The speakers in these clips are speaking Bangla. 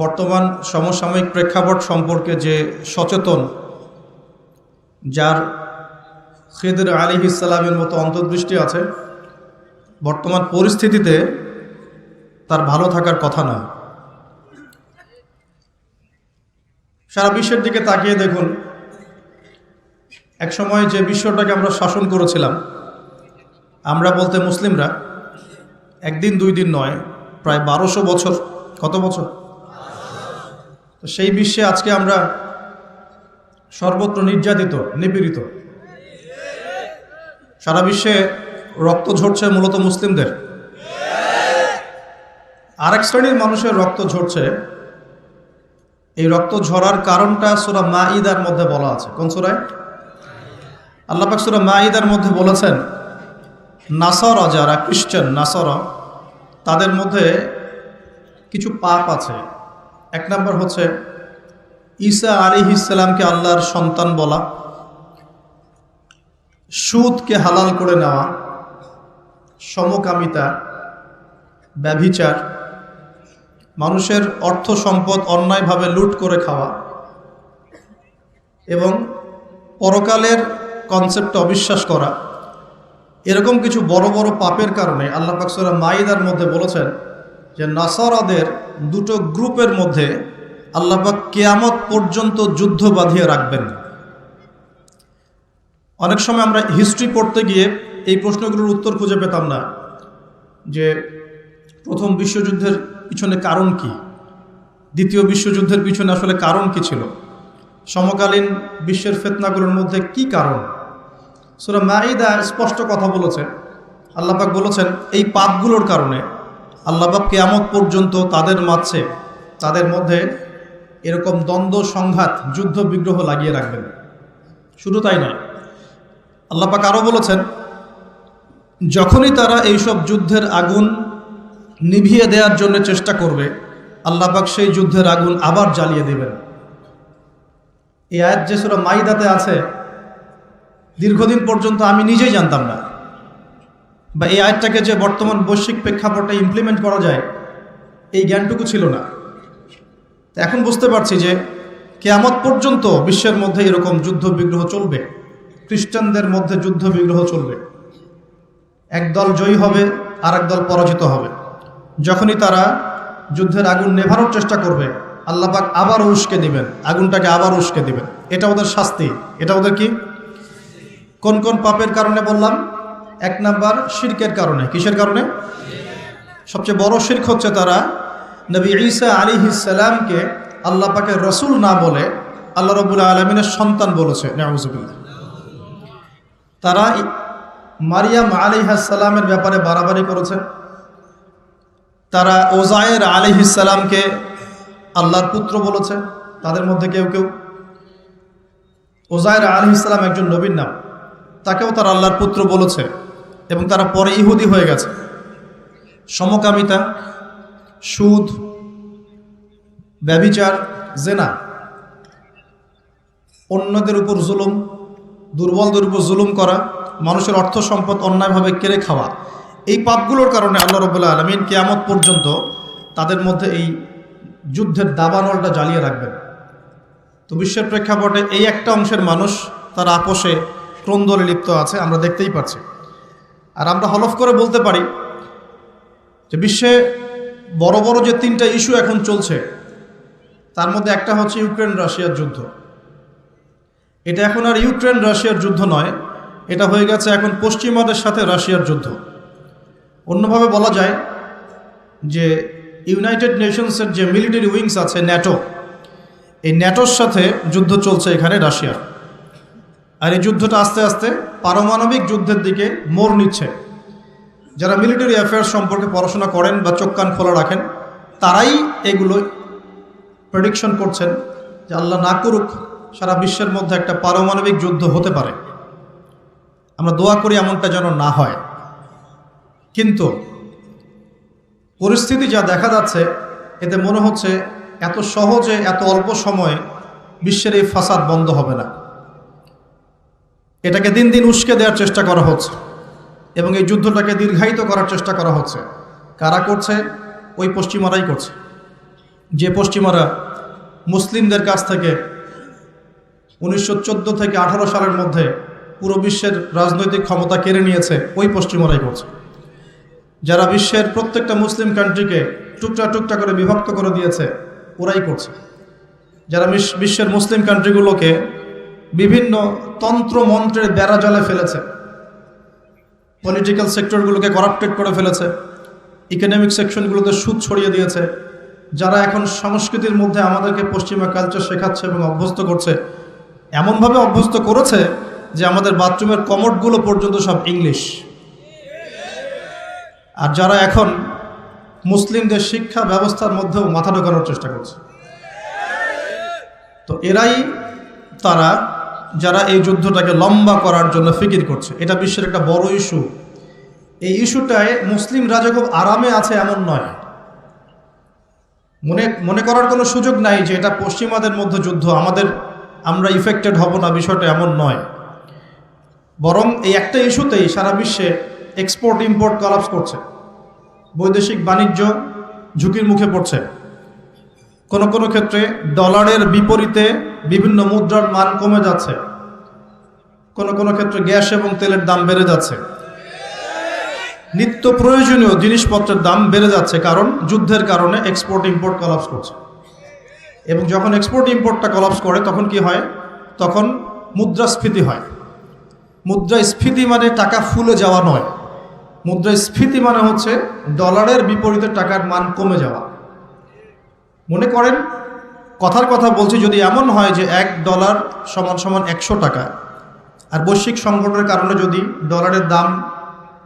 বর্তমান সমসাময়িক প্রেক্ষাপট সম্পর্কে যে সচেতন, যার খিদর আলাইহিস সালামের মতো অন্তর্দৃষ্টি আছে, বর্তমান পরিস্থিতিতে তার ভালো থাকার কথা না। সারা বিশ্বের দিকে তাকিয়ে দেখুন, এক সময় যে বিশ্বটাকে আমরা শাসন করেছিলাম, আমরা বলতে মুসলিমরা, একদিন দুই দিন নয়, প্রায় 1200 বছর। কত বছর? তো সেই বিশ্বে আজকে আমরা সর্বত্র নির্যাতিত, নিপীড়িত। সারা বিশ্বে রক্ত ঝরছে মূলত মুসলিমদের। আরেক শ্রেণীর মানুষের রক্ত ঝরছে। এই রক্ত ঝরার কারণটা সূরা মাঈদার মধ্যে বলা আছে। কোন সূরায়? আল্লাহ পাক সূরা মাঈদার মধ্যে বলেছেন, নাসারা, যারা খ্রিস্টান নাসারা, তাদের মধ্যে কিছু পাপ আছে। এক নম্বর হচ্ছে ঈসা আলাইহিস সালামকে আল্লাহর সন্তান বলা, সুদকে হালাল করে নেওয়া, সমকামিতা, ব্যভিচার, মানুষের অর্থ সম্পদ অন্যায়ভাবে লুট করে খাওয়া এবং পরকালের কনসেপ্টে অবিশ্বাস করা। এরকম কিছু বড় বড় পাপের কারণে আল্লাহ পাক সূরা মাঈদার মধ্যে বলেছেন যে নাসারাদের দুটো গ্রুপের মধ্যে আল্লাহ পাক কিয়ামত পর্যন্ত যুদ্ধ বাঁধিয়ে রাখবেন। অনেক সময় আমরা হিস্ট্রি পড়তে গিয়ে এই প্রশ্নগুলোর উত্তর খুঁজে পেতাম না, যে প্রথম বিশ্বযুদ্ধের পিছনে কারণ কি, দ্বিতীয় বিশ্বযুদ্ধের পিছনে আসলে কারণ কি ছিল, সমকালীন বিশ্বের ফিতনাগুলোর মধ্যে কি কারণ। সূরা মাঈদা স্পষ্ট কথা বলেছে। আল্লাহ পাক বলেছেন এই পাপগুলোর কারণে আল্লাহ পাক কিয়ামত পর্যন্ত তাদের মধ্যে এরকম দ্বন্দ্ব, সংঘাত, যুদ্ধ বিগ্রহ লাগিয়ে রাখবেন। শুধু তাই নয়, আল্লাহ পাক আরও বলেছেন, যখনই তারা এইসব যুদ্ধের আগুন নিভিয়ে দেওয়ার জন্য চেষ্টা করবে, আল্লাহ পাক সেই যুদ্ধের আগুন আবার জ্বালিয়ে দেবেন। এই আয়াত যে সূরা মাঈদাতে আছে, দীর্ঘদিন পর্যন্ত আমি নিজেই জানতাম না, বা এই আয়াতটাকে যে বর্তমান বৈশ্বিক প্রেক্ষাপটে ইমপ্লিমেন্ট করা যায়, এই জ্ঞানটুকু ছিল না। এখন বুঝতে পারছি যে কিয়ামত পর্যন্ত বিশ্বের মধ্যে এরকম যুদ্ধ বিগ্রহ চলবে, খ্রিস্টানদের মধ্যে যুদ্ধ বিগ্রহ চলবে। এক দল জয়ী হবে, আর এক দল পরাজিত হবে। যখনই তারা যুদ্ধের আগুন নেভানোর চেষ্টা করবে, আল্লাহ পাক আবার উস্কে দিবেন, আগুনটাকে আবার উস্কে দিবেন। এটা ওদের শাস্তি। এটা ওদের কি? কোন কোন পাপের কারণে বললাম? এক নাম্বার শিরকের কারণে। কিসের কারণে? সবচেয়ে বড় শিরক হচ্ছে তারা নবী ঈসা আলাইহিস সালামকে আল্লাহ পাকের রসুল না বলে আল্লাহ রাব্বুল আলামিনের সন্তান বলেছে। নাউযুবিল্লাহ। তারা মারিয়াম আলাইহিস সালামের ব্যাপারে বাড়াবাড়ি করেছে। তারা ওজায়ের আলাইহিস সালামকে আল্লাহর পুত্র বলেছে। তাদের মধ্যে কেউ কেউ, ওজায়ের আলাইহিস সালাম একজন নবীর নাম, তাকেও তারা আল্লাহর পুত্র বলেছে, এবং তারা পরে ইহুদি হয়ে গেছে। সমকামিতা, সুদ, ব্যভিচার, জেনা, অন্যদের উপর জুলুম, দুর্বলদের উপর জুলুম করা, মানুষের অর্থ সম্পদ অন্যায়ভাবে কেড়ে খাওয়া, এই পাপগুলোর কারণে আল্লাহ রাব্বুল আলামিন কিয়ামত পর্যন্ত তাদের মধ্যে এই যুদ্ধের দাবানলটা জ্বালিয়ে রাখবেন। তো বিশ্বের প্রেক্ষাপটে এই একটা অংশের মানুষ তারা আপোষে ক্রন্দলে লিপ্ত আছে, আমরা দেখতেই পাচ্ছি। আর আমরা হলফ করে বলতে পারি যে বিশ্বে বড় বড় যে তিনটা ইস্যু এখন চলছে, তার মধ্যে একটা হচ্ছে ইউক্রেন রাশিয়ার যুদ্ধ। এটা এখন আর ইউক্রেন রাশিয়ার যুদ্ধ নয়, এটা হয়ে গেছে এখন পশ্চিমাদের সাথে রাশিয়ার যুদ্ধ। অন্যভাবে বলা যায় যে ইউনাইটেড নেশনসের যে মিলিটারি উইংস আছে, ন্যাটো, এই ন্যাটোর সাথে যুদ্ধ চলছে এখানে রাশিয়ার। আর এই যুদ্ধটা আস্তে আস্তে পারমাণবিক যুদ্ধের দিকে মোড় নিচ্ছে। যারা মিলিটারি অ্যাফেয়ার্স সম্পর্কে পড়াশোনা করেন বা চোখ কান খোলা রাখেন, তারাই এগুলো প্রেডিকশন করছেন যে আল্লাহ না করুক সারা বিশ্বের মধ্যে একটা পারমাণবিক যুদ্ধ হতে পারে। আমরা দোয়া করি এমনটা যেন না হয়। কিন্তু পরিস্থিতি যা দেখা যাচ্ছে, এতে মনে হচ্ছে এত সহজে, এত অল্প সময়ে বিশ্বের এই ফাসাদ বন্ধ হবে না। এটাকে দিন দিন উস্কে দেওয়ার চেষ্টা করা হচ্ছে এবং এই যুদ্ধটাকে দীর্ঘায়িত করার চেষ্টা করা হচ্ছে। কারা করছে? ওই পশ্চিমারাই করছে। যে পশ্চিমারা মুসলিমদের কাছ থেকে 1914 থেকে 18 সালের মধ্যে পুরো বিশ্বের রাজনৈতিক ক্ষমতা কেড়ে নিয়েছে, ওই পশ্চিমারাই করছে। যারা বিশ্বের প্রত্যেকটা মুসলিম কান্ট্রিকে টুকরা টুকরা করে বিভক্ত করে দিয়েছে, ওরাই করছে। যারা বিশ্বের মুসলিম কান্ট্রিগুলোকে বিভিন্ন তন্ত্র মন্ত্রের বেড়া জালে ফেলেছে, পলিটিক্যাল সেক্টরগুলোকে করাপ্টেড করে ফেলেছে, ইকোনমিক সেকশনগুলোতে সুদ ছড়িয়ে দিয়েছে, যারা এখন সংস্কৃতির মধ্যে আমাদেরকে পশ্চিমা কালচার শেখাচ্ছে এবং অভ্যস্ত করছে, এমনভাবে অভ্যস্ত করেছে যে আমাদের বাথরুমের কমোডগুলো পর্যন্ত সব ইংলিশ। আর যারা এখন মুসলিমদের শিক্ষা ব্যবস্থার মধ্যেও মাথা ঢোকানোর চেষ্টা করছে, তো এরাই তারা যারা এই যুদ্ধটাকে লম্বা করার জন্য ফিকির করছে। এটা বিশ্বের একটা বড় ইস্যু। এই ইস্যুটায় মুসলিম রাজা খুব আরামে আছে এমন নয়। মনে করার কোনো সুযোগ নাই যে এটা পশ্চিমাদের মধ্যে যুদ্ধ, আমরা ইফেক্টেড হব না, বিষয়টা এমন নয়। বরং এই একটা ইস্যুতেই সারা বিশ্বে এক্সপোর্ট ইম্পোর্ট কলাপস করছে, বৈদেশিক বাণিজ্য ঝুঁকির মুখে পড়ছে। কোনো কোনো ক্ষেত্রে ডলারের বিপরীতে বিভিন্ন মুদ্রার মান কমে যাচ্ছে, কোনো কোনো ক্ষেত্রে গ্যাস এবং তেলের দাম বেড়ে যাচ্ছে, নিত্য প্রয়োজনীয় জিনিসপত্রের দাম বেড়ে যাচ্ছে, কারণ যুদ্ধের কারণে এক্সপোর্ট ইম্পোর্ট কলাপস করছে। এবং যখন এক্সপোর্ট ইম্পোর্টটা কলাপস করে তখন কি হয়? তখন মুদ্রাস্ফীতি হয়। মুদ্রাস্ফীতি মানে টাকা ফুলে যাওয়া নয়, মুদ্রাস্ফীতি মানে হচ্ছে ডলারের বিপরীতে টাকার মান কমে যাওয়া। মনে করেন, কথার কথা বলছি, যদি এমন হয় যে $1 = 100 টাকা, আর বৈশ্বিক সংকটের কারণে যদি ডলারের দাম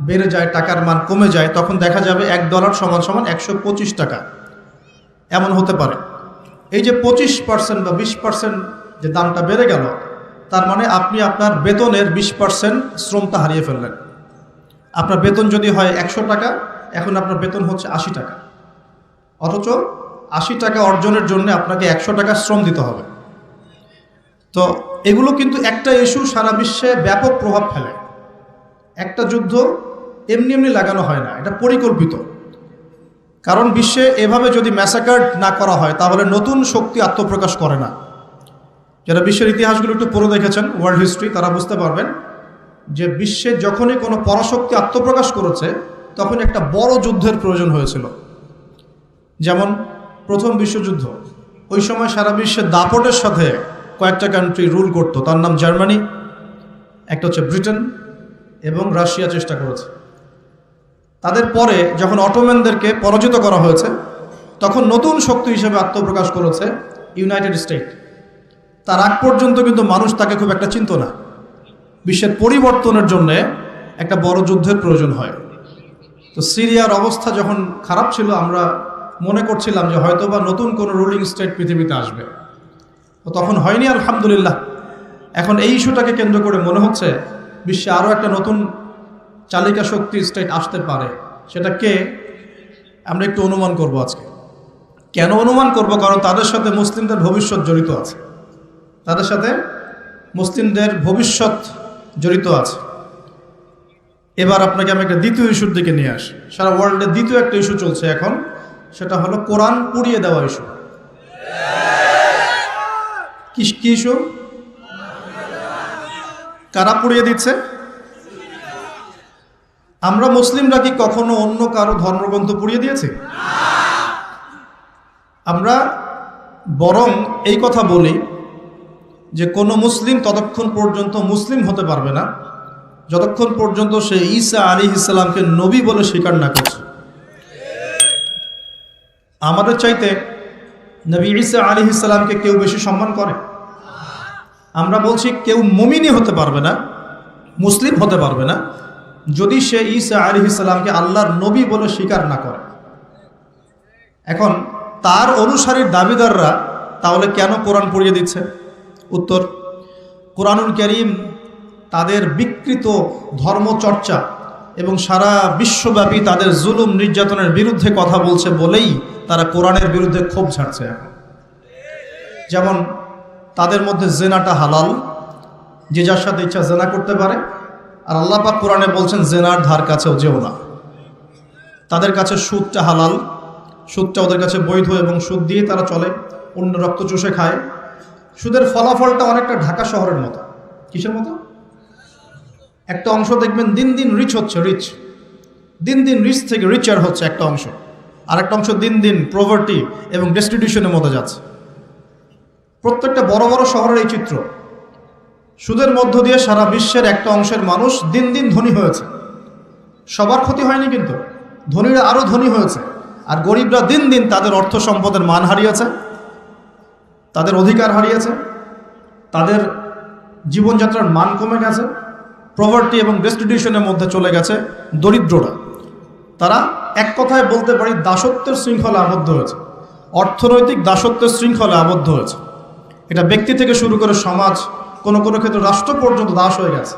বেড়ে যায়, টাকার মান কমে যায়, তখন দেখা যাবে $1 = 125 টাকা। এমন হতে পারে। এই যে 25% বা 20% যে দামটা বেড়ে গেল, তার মানে আপনি আপনার বেতনের 20% শ্রমটা হারিয়ে ফেললেন। আপনার বেতন যদি হয় 100 টাকা, এখন আপনার বেতন হচ্ছে 80 টাকা, অথচ 80 টাকা অর্জনের জন্য আপনাকে 100 টাকা শ্রম দিতে হবে। তো এগুলো কিন্তু একটা ইস্যু সারা বিশ্বে ব্যাপক প্রভাব ফেলে। একটা যুদ্ধ এমনি এমনি লাগানো হয় না, এটা পরিকল্পিত। কারণ বিশ্বে এভাবে যদি ম্যাসাকার না করা হয়, তাহলে নতুন শক্তি আত্মপ্রকাশ করে না। যারা বিশ্বের ইতিহাসগুলো একটু পড়ে দেখেছেন, ওয়ার্ল্ড হিস্ট্রি, তারা বুঝতে পারবেন যে বিশ্বে যখনই কোনো পরাশক্তি আত্মপ্রকাশ করেছে, তখন একটা বড় যুদ্ধের প্রয়োজন হয়েছিল। যেমন প্রথম বিশ্বযুদ্ধ, ওই সময় সারা বিশ্বে দাপটের সাথে কয়েকটা কান্ট্রি রুল করতো। তার নাম জার্মানি, একটা হচ্ছে ব্রিটেন, এবং রাশিয়া চেষ্টা করেছে। তাদের পরে যখন অটোম্যানদেরকে পরাজিত করা হয়েছে, তখন নতুন শক্তি হিসেবে আত্মপ্রকাশ করেছে ইউনাইটেড স্টেট। তার আগ পর্যন্ত কিন্তু মানুষ তাকে খুব একটা চিনত না। বিশ্বের পরিবর্তনের জন্যে একটা বড় যুদ্ধের প্রয়োজন হয়। তো সিরিয়ার অবস্থা যখন খারাপ ছিল, আমরা মনে করছিলাম যে হয়তোবা নতুন কোনো রুলিং স্টেট পৃথিবীতে আসবে। তো তখন হয়নি, আলহামদুলিল্লাহ। এখন এই ইস্যুটাকে কেন্দ্র করে মনে হচ্ছে বিশ্বে আরও একটা নতুন চালিকা শক্তি স্টেট আসতে পারে। সেটা কে? আমরা একটু অনুমান করব আজকে। কেন অনুমান করব? কারণ তাদের সাথে মুসলিমদের ভবিষ্যৎ জড়িত আছে, তাদের সাথে মুসলিমদের ভবিষ্যৎ জড়িত আছে। এবার আপনাকে আমি একটা দ্বিতীয় ইস্যুর দিকে নিয়ে আসি। সারা ওয়ার্ল্ডে দ্বিতীয় একটা ইস্যু চলছে এখন, সেটা হলো কোরআন পুড়িয়ে দেওয়া ইস্যু। কি ইস্যু? কারা পুড়িয়ে দিচ্ছে? আমরা মুসলিমরা কি কখনো অন্য কারো ধর্মগ্রন্থ পুড়িয়ে দিয়েছি? আমরা বরং এই কথা বলি যে কোনো মুসলিম ততক্ষণ পর্যন্ত মুসলিম হতে পারবে না যতক্ষণ পর্যন্ত সে ঈসা আলাইহিস সালামকে নবী বলে স্বীকার না করছে। আমাদের চাইতে নবী ঈসা আলাইহিস সালামকে কেউ বেশি সম্মান করে? আমরা বলছি কেউ মুমিনই হতে পারবে না, মুসলিম হতে পারবে না, যদি সে ঈসা আলাইহিস সালামকে আল্লাহর নবী বলে স্বীকার না করে। এখন তার অনুসারীর দাবিদাররা তাহলে কেন কোরআন পড়িয়ে দিচ্ছে? উত্তর, কোরআনুল কারীম তাদের বিকৃত ধর্মচর্চা এবং সারা বিশ্বব্যাপী তাদের জুলুম নির্যাতনের বিরুদ্ধে কথা বলছে বলেই তারা কোরআনের বিরুদ্ধে ক্ষোভ ঝাড়ছে এখন। যেমন তাদের মধ্যে জেনাটা হালাল, যে যার সাথে ইচ্ছা জেনা করতে পারে, আর আল্লাহ পাক কোরআনে বলছেন জেনার ধার কাছেও যেও না। তাদের কাছে সুদটা হালাল, সুদটা ওদের কাছে বৈধ এবং সুদ দিয়ে তারা চলে, অন্য রক্ত চুষে খায়। সুদের ফলাফলটা অনেকটা ঢাকা শহরের মতো। কিসের মতো? একটা অংশ দেখবেন দিন দিন রিচ হচ্ছে, দিন দিন রিচ থেকে রিচার হচ্ছে একটা অংশ, আর একটা অংশ দিন দিন প্রভার্টি এবং ডেস্টিটিউশনের মধ্যে যাচ্ছে। প্রত্যেকটা বড় বড় শহরের এই চিত্র। সুদের মধ্য দিয়ে সারা বিশ্বের একটা অংশের মানুষ দিন দিন ধনী হয়েছে। সবার ক্ষতি হয়নি, কিন্তু ধনীরা আরও ধনী হয়েছে, আর গরিবরা দিন দিন তাদের অর্থ সম্পদের মান হারিয়েছে, তাদের অধিকার হারিয়েছে, তাদের জীবনযাত্রার মান কমে গেছে, প্রভার্টি এবং ডেস্টিটিউশনের মধ্যে চলে গেছে দরিদ্ররা। তারা এক কথায় বলতে পারি দাসত্বের শৃঙ্খলা আবদ্ধ হয়েছে, অর্থনৈতিক দাসত্বের শৃঙ্খলা আবদ্ধ হয়েছে। এটা ব্যক্তি থেকে শুরু করে সমাজ, কোনো কোনো ক্ষেত্রে রাষ্ট্র পর্যন্ত দাস হয়ে গেছে।